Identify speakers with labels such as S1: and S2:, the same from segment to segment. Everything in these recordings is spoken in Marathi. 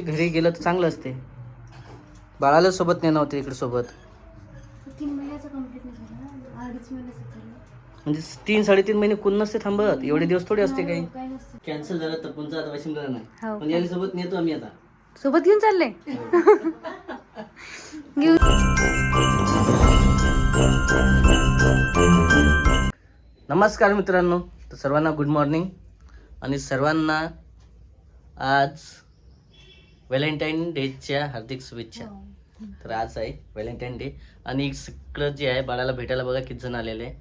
S1: घरी गेलं तर चांगलं असते. बाळाला सोबत नेणं होते इकडे सोबत.
S2: 3 महिन्याचा कंप्लीट नाही झाला, 2.5 महिन्याचा झाला.
S1: म्हणजे 3-3.5 महिने कोण नसते थांबत. एवढे दिवस थोडे असते काही.
S2: काय नसतं.
S1: कॅन्सल झालं तर पुढचा आता वाशिमला नाही.
S2: हो.
S1: पण याला सोबत नेतो आम्ही आता.
S2: सोबत घेऊन चालले घेऊन.
S1: नमस्कार मित्रांनो, तर सर्वांना गुड मॉर्निंग. आणि सर्वांना आज व्हॅलेंटाईन डेच्या हार्दिक शुभेच्छा. तर आज आहे व्हॅलेंटाईन डे आणि सगळं जे आहे बाळाला भेटायला बघा किती जण आलेले आहे.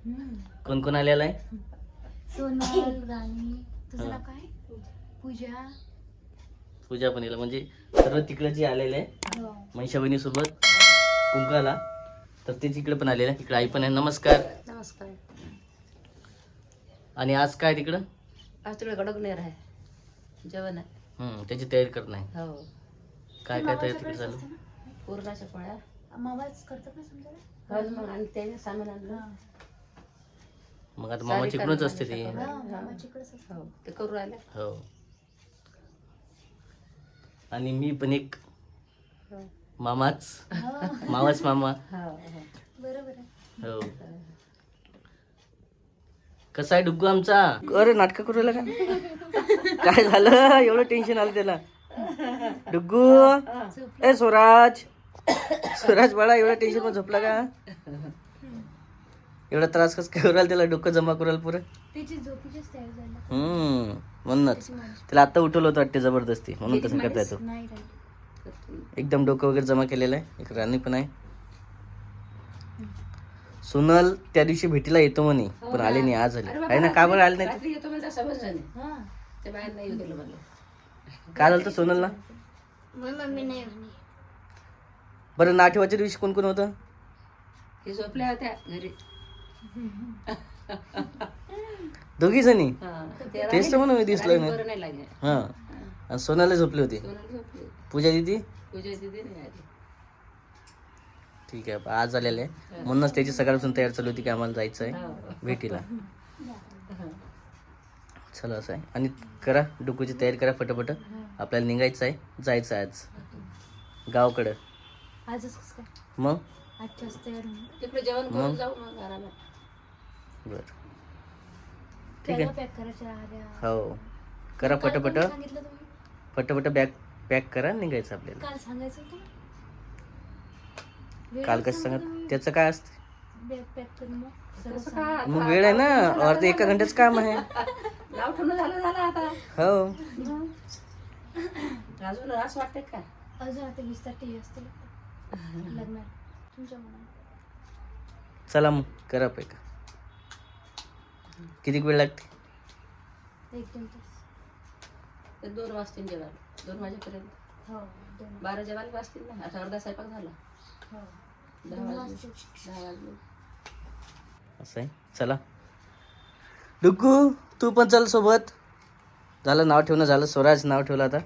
S1: कोण कोण आलेलं आहे?
S2: सोनल, राणी, तुझं नाव काय? पूजा.
S1: पूजा पण येईल, म्हणजे सर्व तिकडे जे आलेले आहे महिषा बहिणीसोबत कुंकाला, तर ते तिकडे पण आलेले आहे. इकडे आई पण आहे. नमस्कार.
S2: नमस्कार.
S1: आणि आज काय तिकडं?
S2: आज तिकडे गडगनेर आहे, जेवण आहे.
S1: त्याची तयारी करणं आहे.
S2: हो.
S1: काय काय तयारी तिकडे चालू?
S2: पुरणाच्या पोळ्या मामाच करतात ना समजा. मग आणि त्याने सामान आणलं.
S1: मग आता मामाच्याकडूनच असते ती.
S2: हो, ते करू राहिले.
S1: हो. आणि मी पण एक मामाच मामा.
S2: बरोबर आहे.
S1: हो. कसा आहे डुग्गू आमचा? अरे नाटक करू राहिला का? काय झालं? एवढं टेन्शन आलं त्याला. डुग्गू, ए स्वराज बाळा, एवढा टेन्शन मध्ये झोपला का? एवढा त्रास कस काय करायला त्याला? डोकं जमा करायला पुरं. म्हणूनच त्याला आता उठवलं होतं वाटते जबरदस्ती, म्हणून तसं करता येतो. एकदम डोकं वगैरे जमा केलेलं आहे. एक राणी पण आहे. सोनल त्या दिवशी भेटीला येतो म्हणे, पण आले नाही. आज आले आहे ना? का बरं आले नाही? काय झालं सोनलला? बरं, नाठेवाच्या दिवशी कोण कोण होतं?
S2: झोपल्या होत्या घरी
S1: दोघी जणी. तेच तर म्हणून दिसलं नाही. हा, आणि सोनाला झोपली होती. पूजा दिदी ठीक आहे, आज आलेले आहे. म्हणूनच त्याची सकाळपासून तयार चालू होती की आम्हाला जायचं आहे भेटीला. चला असं आहे. आणि करा डुकूची तयारी करा फटाफट, आपल्याला निघायचं आहे, जायचं आहे आज गावाकडं. मग
S2: तिकडे जेवण करून जाऊ मग घराला.
S1: बर ठीक आहे. हो, करा फटाफट बॅग पॅक करा, निघायचं आपल्याला.
S2: काल सांगायचं होतं.
S1: काल कसं सांगत? त्याचं काय असतं?
S2: बॅग पॅक करून
S1: मग वेळ आहे ना, अर्ध 1 घंट्याच काम आहे.
S2: नाव ठेवणं झालं आता.
S1: हो.
S2: अजून असं वाटतं का? अजून आता 20 तारखेला असते लग्न तुमच्या मनात.
S1: चला मग करा पॅक. किती वेळ लागते?
S2: 1-2 तास. 2 वाजतील जेवायला. 2 वाजेपर्यंत. हो, 12 जेवायला वाजतील ना. आता अर्धा स्वयंपाक झाला. हो, 10 वाजले.
S1: असं आहे. चला डुग्गू, तू पण चल सोबत. झालं नाव ठेवणं झालं. स्वराज नाव ठेवलं आता.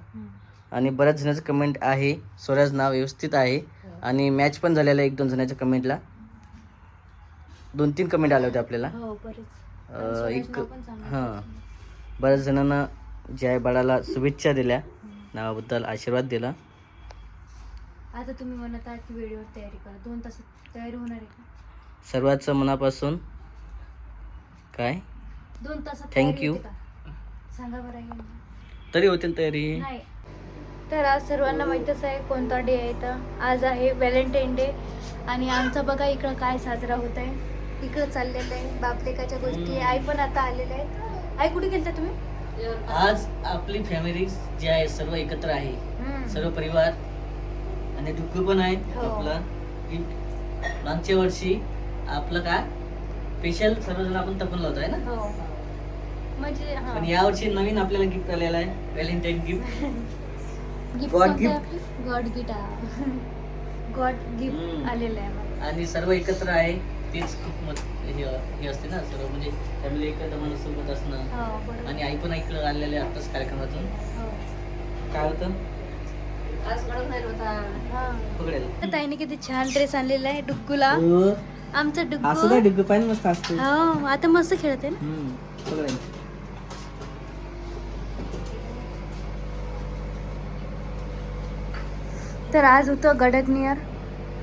S1: आणि बऱ्याच जणांचं कमेंट आहे, स्वराज नाव व्यवस्थित आहे. आणि मॅच पण झालेला आहे 1-2 जणांच्या कमेंटला. 2-3 कमेंट आले होते आपल्याला. हां, बऱ्याच जणांना जे आहे बाळाला शुभेच्छा दिल्या, नावाबद्दल आशीर्वाद दिला.
S2: आता तुम्ही म्हणत आहात की व्हिडिओ तयारी करा. 2 तासात तयारी होणार आहे का?
S1: सर्वांचं मनापासून काय
S2: 2 तासात
S1: थँक्यू.
S2: सांगा बरं.
S1: तरी होतील तयारी.
S2: नाही तर आज सर्वांना माहीतच आहे कोणता डे आहे. तर आज आहे व्हॅलेंटाईन डे. आणि आमचं बघा इकडं काय साजरा होत आहे. इकडं चाललेलं आहे बापलेकाच्या गोष्टी. आई पण आता आलेल्या आहेत. आई कुठे गेलता तुम्ही?
S1: आज आपली फॅमिली जी आहे सर्व एकत्र आहे. सर्व परिवार आणि डुग्गू पण आहे. आपला मागच्या वर्षी आपलं काय स्पेशल सर्वजण आपण तपन लावतो आहे ना.
S2: म्हणजे
S1: पण या वर्षी नवीन आपल्याला गिफ्ट आलेला आहे, व्हॅलेंटाईन गिफ्ट.
S2: गॉड गिफ्ट आलेलं आहे.
S1: आणि सर्व एकत्र आहे. तेच खूप हे असते ना, सर्व म्हणजे फॅमिली एकत्र माणूस सोबत असणं. आणि आई पण इकडे आलेले आताच कार्यक्रमातून. काय होतं
S2: आज गडगनेर होता.
S1: पकडेल.
S2: ताईने किती छान ड्रेस आणलेला आहे डुग्गूला. आमचा डुग्गू
S1: असं नाही, डुग्गू पाहिजे मस्त असते.
S2: हो, आता मस्त खेळते ना.
S1: पकडेल.
S2: तर आज होतं गडगनियर,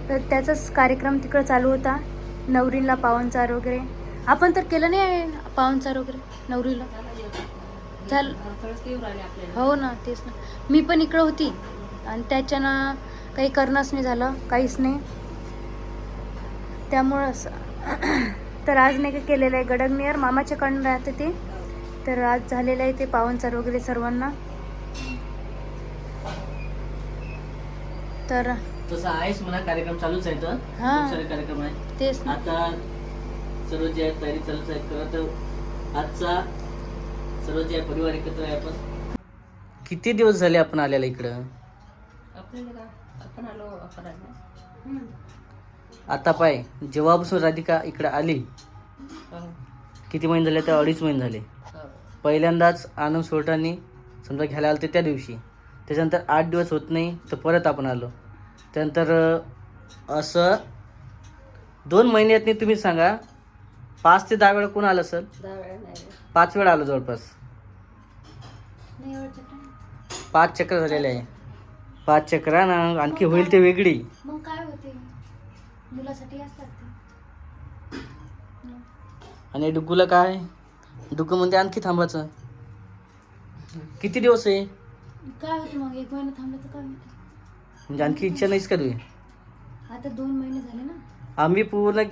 S2: तर त्याचाच कार्यक्रम तिकडं चालू होता. नवरीला पाहुणचार वगैरे आपण तर केलं नाही आहे पाहुणचार वगैरे नवरीला. चाल हो ना, तेच ना. मी पण इकडं होती आणि त्याच्यानं काही करणंच नाही झालं, काहीच नाही. त्यामुळं तर आज नाही का केलेलं आहे गडगनियर, मामाच्याकडून राहते ते. तर आज झालेलं आहे ते पाहुणचार वगैरे सर्वांना. तर
S1: तसं आहेच म्हणा, कार्यक्रम चालूच आहेत.
S2: हा.
S1: खूप सारे कार्यक्रम आहेत
S2: तेच ना.
S1: आता. सर्व जे आहे तयारी चालूच आहे. खरं तर आजचा सर्व जे आहे परिवार एकत्र आहे. आपण किती दिवस झाले आपण आलेला इकडं? आता पाय, जेव्हापासून राधिका इकडे आली किती महिने झाले? तर 2.5 महिने झाले. पहिल्यांदाच आनंद सोरटांनी समजा घ्यायला आलं ते त्या दिवशी. त्याच्यानंतर 8 दिवस होत नाही तर परत आपण आलो. त्यानंतर असं 2 महिन्यातनी तुम्ही सांगा 5 ते 10 वेळा कोण आलं सर? 5 वेळा आलो जवळपास. 5 चक्र झालेले आहे. 5 चक्रा ना, आणखी होईल ते वेगळी.
S2: मग काय होते, मुलासाठी असतात ते.
S1: आणि डुग्गूला काय? डुग्गू म्हणते आणखी थांबायचं. किती दिवस आहे?
S2: काय होते मग, 1 महिना थांबलं तर काय होते?
S1: म्हणजे आणखी इच्छा नाहीच का तुझी?
S2: आता 2 महिने झाले ना.
S1: आम्ही पूर्ण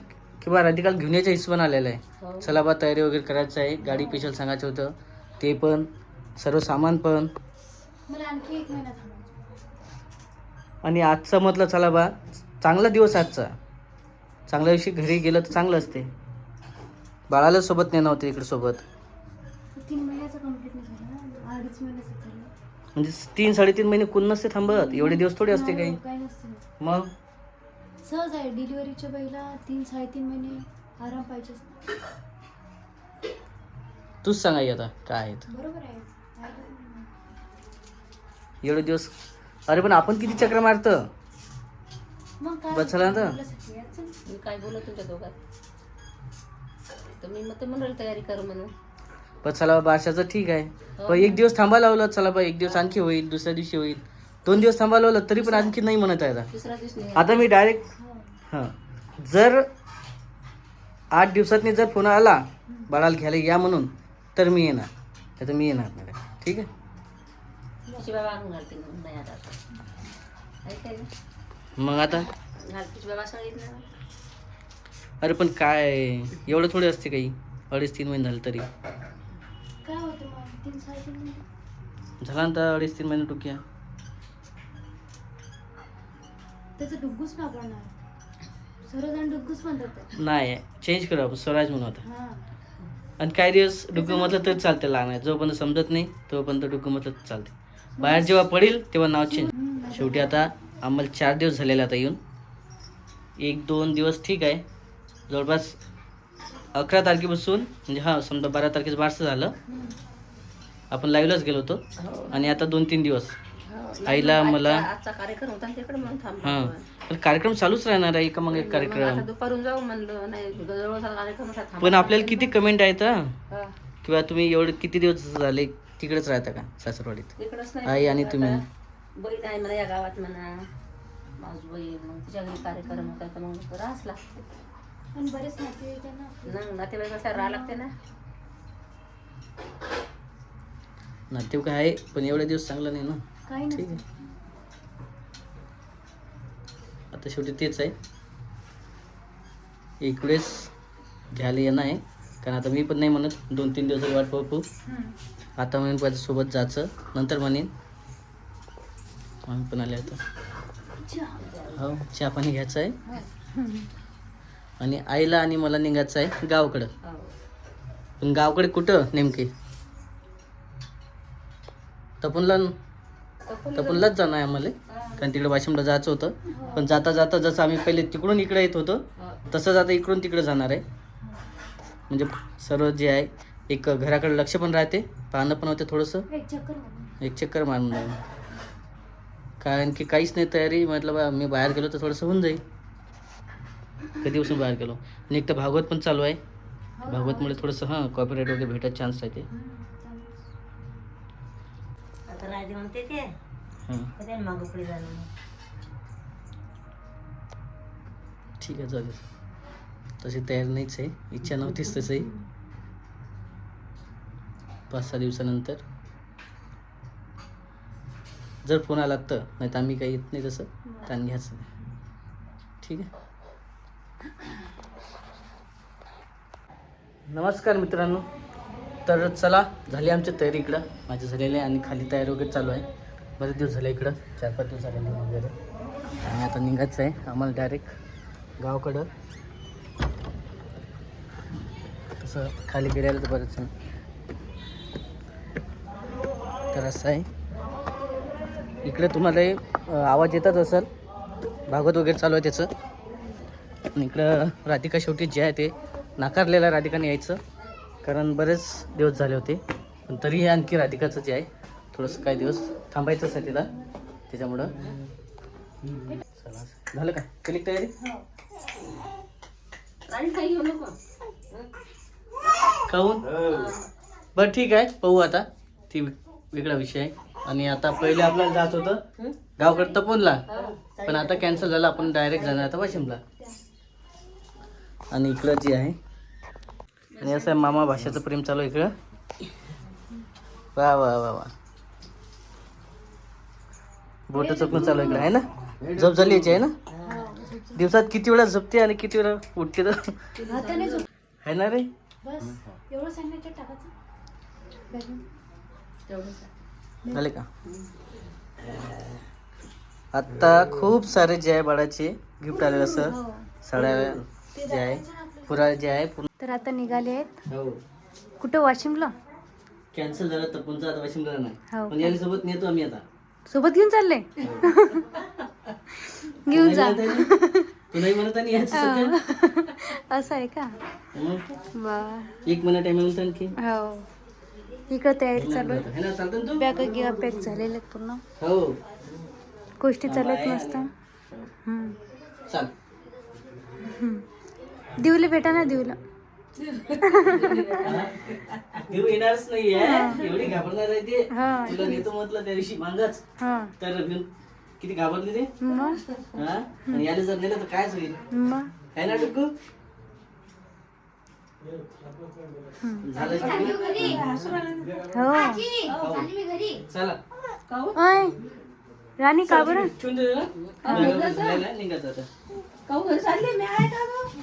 S1: किंवा राधिकाला घेऊन यायच्या हिशोबाने आलेला आहे. चला बा, तयारी वगैरे करायचं आहे. गाडी स्पेशल सांगायचं होतं ते पण, सर्व सामान पण.
S2: मला आणखी 1 महिना थांबायचं.
S1: आणि आजचं म्हटलं चला बा, चांगला दिवस आजचा. चांगल्या दिवशी घरी गेलं तर चांगलं असते. बाळाला सोबत नेणं होतं इकडे सोबत.
S2: 3 महिन्याचं कंप्लीट नाही झालं ना, 2.5 महिन्याचं झालं.
S1: म्हणजे 3-3.5 महिने कोण नसते थांबत. एवढे दिवस थोडे असते काही.
S2: काय नसतं.
S1: मग
S2: सहज आहे, डिलिव्हरीच्या बाईला 3-3.5 महिने आराम पाहिजे.
S1: तूच सांगाय आता काय आहेत
S2: बरोबर आहे.
S1: एवढे दिवस. अरे पण आपण किती चक्र मारतं.
S2: मग काय
S1: बस चला आता.
S3: मी काय बोलत तुमच्या दोघात, तर मी मग म्हणाल तयारी कर म्हणून.
S1: पण चला बारशाचं ठीक आहे. पण 1 दिवस थांबायला लावलं. चला बा 1 दिवस आणखी होईल, दुसऱ्या दिवशी होईल. 2 दिवस थांबायला लावलं तरी पण आणखी नाही म्हणत आहे आता.
S3: दुसरा दिवस नाही.
S1: आता मी डायरेक्ट हां, जर 8 दिवसातनी जर फोन आला बाळाला घ्यायला या म्हणून तर मी येणार. नाही तर मी येणार नाही. ठीक आहे.
S3: बाबा आणून घालते म्हणून नाही आता. ऐकाय ना,
S1: मग आता
S3: घालतीच बाबा सांगितलं.
S1: अरे पण काय एवढं थोडे असते काही. 2.5-3 महिने झाले तरी
S2: काय होतं मग, 3-3.5 महिने
S1: झाला ना तर 2.5-3 महिने टुकिया.
S2: त्याचं डुग्गूच ना पडणार. सर्वजण डुग्गूच म्हणतात.
S1: नाही, चेंज करू आपण, स्वराज म्हणून आता.
S2: हां.
S1: आणि काही दिवस डुग्गू म्हटलं तर चालते. लहान आहे जोपर्यंत समजत नाही तोपर्यंत डुग्गू म्हटलं तर चालते. बाहेर जेव्हा पडेल तेव्हा नाव चेंज. शेवटी आता आम्हाला 4 दिवस झालेले आता येऊन. 1-2 दिवस ठीक आहे. जवळपास 11 तारखेपासून म्हणजे हां समजा 12 तारखेचं बारसं झालं. आपण लाईव्हलाच गेलो होतो. आणि आता 2-3 दिवस आईला मला
S3: आजचा कार्यक्रम होता तिकडे म्हणून थांबलो.
S1: हां, पण कार्यक्रम चालूच राहणार आहे का मग एक कार्यक्रम.
S3: आता दुपारून जाऊ म्हणलं, नाही जवळचा कार्यक्रम होता, थांबलो.
S1: पण आपल्याला किती कमेंट आहेत
S3: हा.
S1: किंवा तुम्ही एवढे किती दिवस झाले तिकडेच राहता का सासरवाडीत?
S3: तिकडंच
S1: आई
S3: नाही.
S1: आणि तुम्ही.
S3: बहीण आहे म्हणा या गावात म्हणा, माझी बहीण. मग तिच्या घरी कार्यक्रम होता तर मग राहाच लागते.
S2: पण बरेच नातेवाईक आहे ना.
S3: नातेवाईक असं राहा लागते ना.
S1: नातेवाईक आहे पण एवढे दिवस चांगलं नाही ना.
S2: काही
S1: ठीक
S2: नाही.
S1: आहे. आता शेवटी तेच आहे. इकडेच घ्यायला येणं आहे. कारण आता मी पण नाही म्हणत 2-3 दिवस वाट पाहू. आता म्हणून पाहिजे सोबत जायचं. नंतर म्हणेन आम्ही पण आले आता. हो, चहा पाणी घ्यायचं आहे. आणि आईला आणि मला निघायचं आहे गावाकडं. पण गावाकडे कुठं नेमके? तपनलाच जाणं आहे आम्हाला. कारण तिकडे वाशिमला जायचं होतं. पण जाता जाता जसं आम्ही पहिले तिकडून इकडे येत होतो तसंच आता इकडून तिकडे जाणार आहे. म्हणजे सर्व जे आहे एक घराकडे लक्ष पण राहते, पाहणं पण होते थोडंसं. एक चक्कर मारून जाईल. कारण की काहीच नाही तयारी. म्हटलं बा मी बाहेर गेलो तर थोडंसं होऊन जाईल. कधीपासून बाहेर गेलो. आणि एक तर भागवत पण चालू आहे. भागवतमुळे थोडंसं हां कॉपीराईट वगैरे भेटायचं चान्स राहते.
S3: आता राहते म्हणते ते
S1: हां,
S3: मागं पुढे झालं.
S1: ठीक आहे चालेल. तशी तयार नाहीच आहे, इच्छा नव्हतीच तसंही. 5-6 दिवसानंतर जर फोन आला तर, नाही तर आम्ही काही येत नाही तसं, ताण घ्यायचं नाही. ठीक आहे. नमस्कार मित्रांनो. तर चला, झाली आमची तयारी इकडं, माझी झालेली आहे आणि खाली तयारी वगैरे चालू आहे. बरेच दिवस झाले इकडं, 4-5 दिवस झाले वगैरे. आणि आता निघायचं आहे आम्हाला डायरेक्ट गावाकडं. तसं खाली गेल्याला तर बरंच आहे. तर असं आहे, इकडे तुम्हाला आवाज येतच असेल, भागवत वगैरे चालू आहे त्याचं. आणि इकडं राधिका शेवटी जे आहे ते नाकारलेलं राधिकाने यायचं, कारण बरेच दिवस झाले होते. पण तरीही आणखी राधिकाचं जे आहे थोडंसं काही दिवस थांबायचंच आहे तिला, त्याच्यामुळं. चला, झालं का, केली तयारी?
S3: आणि काही घेऊ नको.
S1: खाऊन बरं ठीक आहे, पाहू आता, ती वेगळा विषय आहे. आणि आता पहिले आपल्याला जात होतं गावकडे तपोनला, पण आता कॅन्सल झालं, आपण डायरेक्ट जाणार आता वाशिमला. आणि इकडं जे आहे, आणि असं आहे मामा भाषेचं प्रेम चालू आहे इकडं. वा वा वा वा, बोट चकून चालू आहे इकडं, आहे ना. झोप झाली याची आहे ना, दिवसात किती वेळा झोपते आणि किती वेळा उठते तर, आहे ना रे.
S2: बस एवढं सांगायचं टाकायचं.
S1: झाले का. आता खूप सारे जे आहे बाळाचे गिफ्ट आलेलं असं, साड्या जे आहे, पुरा जे आहे
S2: तर आता निघाले आहेत.
S1: हो,
S2: कुठं, वाशिमला?
S1: कॅन्सल झालं तर पुढचा आता वाशिमला
S2: हो.
S1: नाही, पण याला सोबत नेतो आम्ही आता.
S2: सोबत घेऊन चालले? घेऊन जा.
S1: तू नाही म्हणत आणि यायचं सध्या?
S2: असं आहे का?
S1: मग
S2: वा.
S1: 1 महिना टाइम आहे आणखी.
S2: हो, इकडं तयारी चालू आहे.
S1: है ना, चालतं ना तू?
S2: बॅग गिगा पॅक झालेले आहेत पूर्ण,
S1: हो,
S2: गोष्टी चालू आहेत मस्त.
S1: चाल.
S2: दिवले भेटा ना, दिवला.
S1: देऊ येणारच नाही आहे, एवढी घाबरणार आहे ते.
S2: हा.
S1: तुला नेतो म्हटलं त्या दिवशी मांगाच,
S2: हा,
S1: तर किती घाबरली ते.
S2: मग
S1: हा, आणि याला जर नेलं तर कायच होईल,
S2: मग
S1: आहे ना टुकू. झालं
S2: हो.
S1: चला.
S2: ओय, राणी का बरं?
S1: ठेवून दे ना, निघायचं आता.
S3: काहून घरी चालले मी आहे का गं?